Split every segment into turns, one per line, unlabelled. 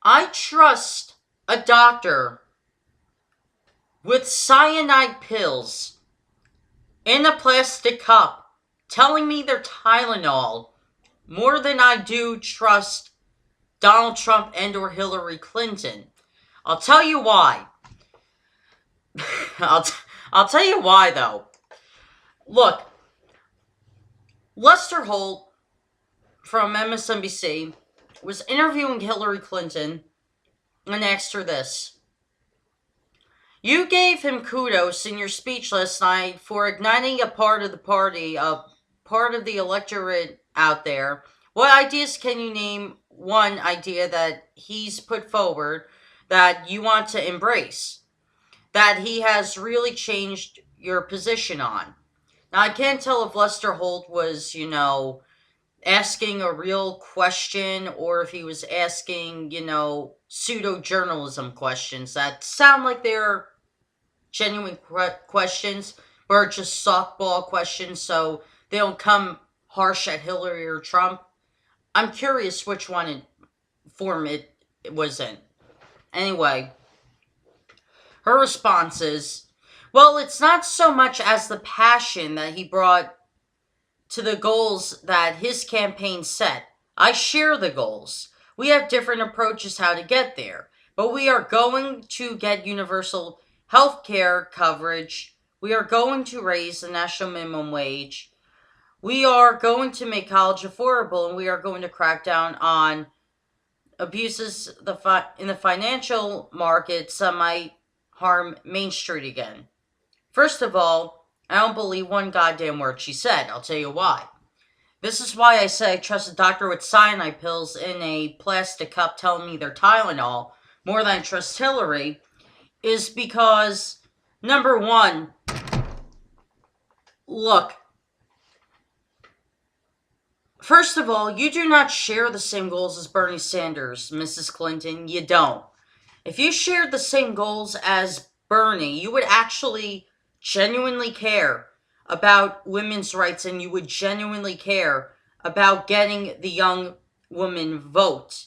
I trust a doctor with cyanide pills in a plastic cup telling me they're Tylenol more than I do trust Donald Trump and or Hillary Clinton. I'll tell you why. I'll, t- I'll tell you why though. Look, Lester Holt from MSNBC was interviewing Hillary Clinton and asked her this. You gave him kudos in your speech last night for igniting a part of the party, a part of the electorate out there. What ideas can you name one idea that he's put forward that you want to embrace? That he has really changed your position on? Now, I can't tell if Lester Holt was, asking a real question or if he was asking, pseudo journalism questions that sound like they're genuine questions or just softball questions so they don't come harsh at Hillary or Trump. I'm curious which form it was in. Anyway, her response is, well, it's not so much as the passion that he brought to the goals that his campaign set. I share the goals. We have different approaches how to get there, but we are going to get universal health care coverage. We are going to raise the national minimum wage. We are going to make college affordable, and we are going to crack down on abuses in the financial markets that might harm Main Street again. First of all, I don't believe one goddamn word she said. I'll tell you why. This is why I say I trust a doctor with cyanide pills in a plastic cup telling me they're Tylenol more than I trust Hillary, is because, number one, look, first of all, you do not share the same goals as Bernie Sanders, Mrs. Clinton. You don't. If you shared the same goals as Bernie, you would actually genuinely care about women's rights and you would genuinely care about getting the young woman vote.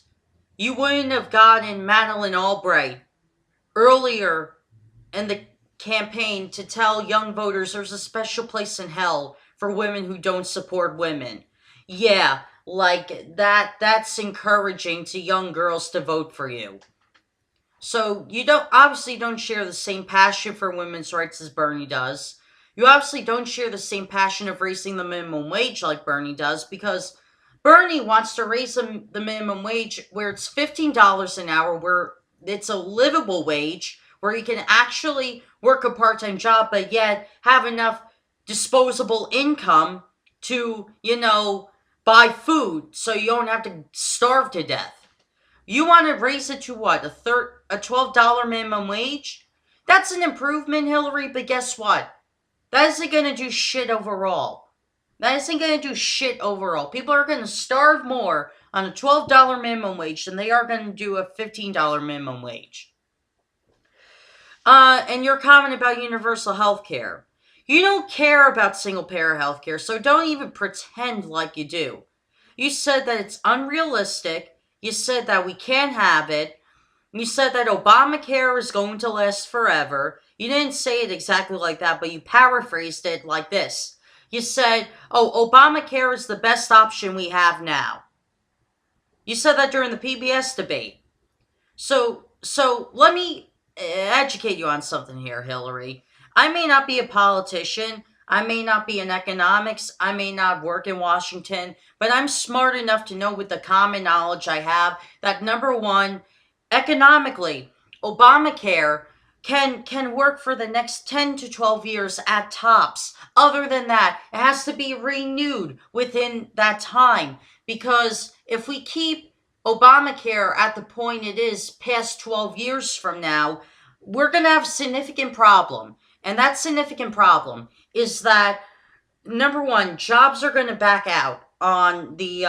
You wouldn't have gotten Madeleine Albright earlier in the campaign to tell young voters there's a special place in hell for women who don't support women. Yeah, like that's encouraging to young girls to vote for you. So you don't share the same passion for women's rights as Bernie does. You obviously don't share the same passion of raising the minimum wage like Bernie does because Bernie wants to raise the minimum wage where it's $15 an hour, where it's a livable wage, where you can actually work a part-time job but yet have enough disposable income to, buy food so you don't have to starve to death. You want to raise it to what? A $12 minimum wage? That's an improvement, Hillary, but guess what? That isn't going to do shit overall. That isn't going to do shit overall. People are going to starve more on a $12 minimum wage than they are going to do a $15 minimum wage. And your comment about universal health care. You don't care about single payer health care, so don't even pretend like you do. You said that it's unrealistic. You said that we can't have it. You said that Obamacare is going to last forever. You didn't say it exactly like that, but you paraphrased it like this. You said, oh, Obamacare is the best option we have now. You said that during the PBS debate. So let me educate you on something here, Hillary. I may not be a politician. I may not be in economics. I may not work in Washington, but I'm smart enough to know with the common knowledge I have that number one, economically, Obamacare can work for the next 10 to 12 years at tops. Other than that, it has to be renewed within that time because if we keep Obamacare at the point it is past 12 years from now, we're going to have a significant problem. And that significant problem is that, number one, jobs are going to back out on the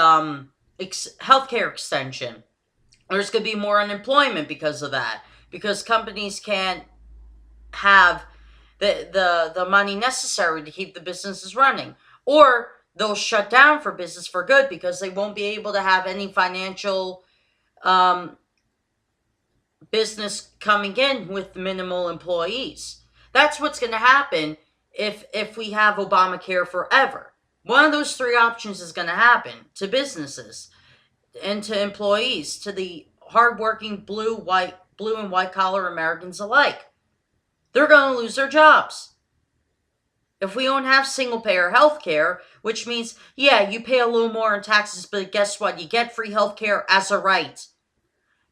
healthcare extension. There's going to be more unemployment because of that. Because companies can't have the money necessary to keep the businesses running. Or they'll shut down for business for good because they won't be able to have any financial business coming in with minimal employees. That's what's going to happen if we have Obamacare forever. One of those three options is going to happen to businesses and to employees, to the hardworking blue and white collar Americans alike. They're going to lose their jobs. If we don't have single payer health care, which means, yeah, you pay a little more in taxes, but guess what? You get free health care as a right.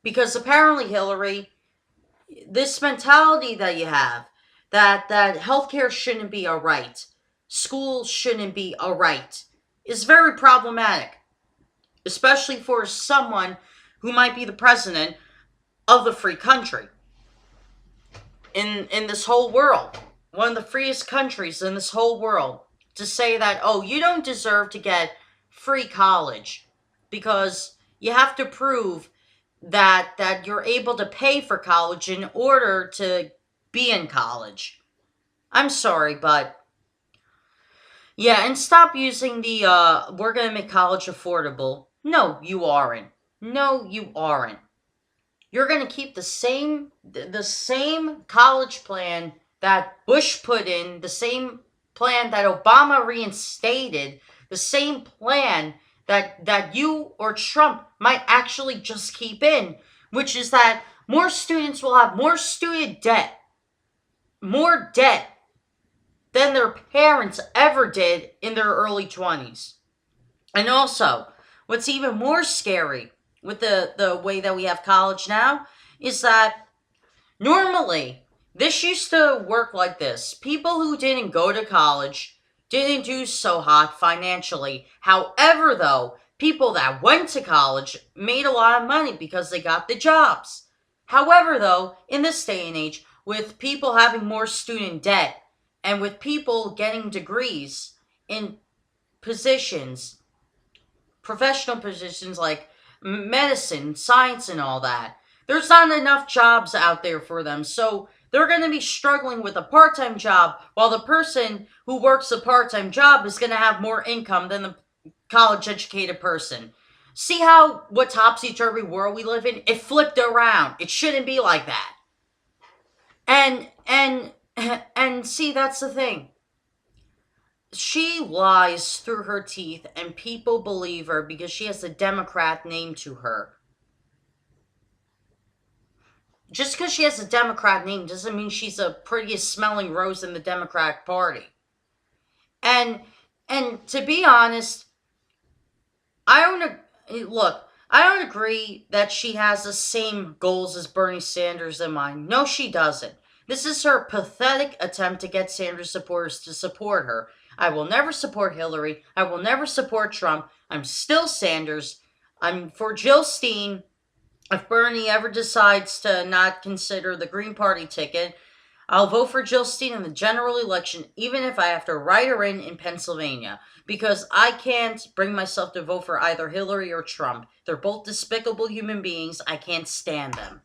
Because apparently, Hillary, this mentality that you have, that healthcare shouldn't be a right, school shouldn't be a right, is very problematic, especially for someone who might be the president of the free country in this whole world, one of the freest countries in this whole world, to say that, oh, you don't deserve to get free college because you have to prove that you're able to pay for college in order to be in college. I'm sorry, but yeah, and stop using the we're gonna make college affordable. No, you aren't. No, you aren't. You're gonna keep the same college plan that Bush put in, the same plan that Obama reinstated, the same plan that you or Trump might actually just keep in, which is that more students will have more student debt, more debt than their parents ever did in their early 20s. And also, what's even more scary with the way that we have college now is that normally this used to work like this. People who didn't go to college didn't do so hot financially. However, though, people that went to college made a lot of money because they got the jobs. However, though, in this day and age, with people having more student debt and with people getting degrees in positions, professional positions like medicine, science, and all that, there's not enough jobs out there for them. So they're going to be struggling with a part-time job, while the person who works a part-time job is going to have more income than the college-educated person. See how what topsy-turvy world we live in? It flipped around. It shouldn't be like that. And see, that's the thing. She lies through her teeth, and people believe her because she has a Democrat name to her. Just because she has a Democrat name doesn't mean she's the prettiest smelling rose in the Democratic Party. And to be honest, I don't agree that she has the same goals as Bernie Sanders in mind. No, she doesn't. This is her pathetic attempt to get Sanders supporters to support her. I will never support Hillary. I will never support Trump. I'm still Sanders. I'm for Jill Stein. If Bernie ever decides to not consider the Green Party ticket, I'll vote for Jill Stein in the general election, even if I have to write her in Pennsylvania, because I can't bring myself to vote for either Hillary or Trump. They're both despicable human beings. I can't stand them.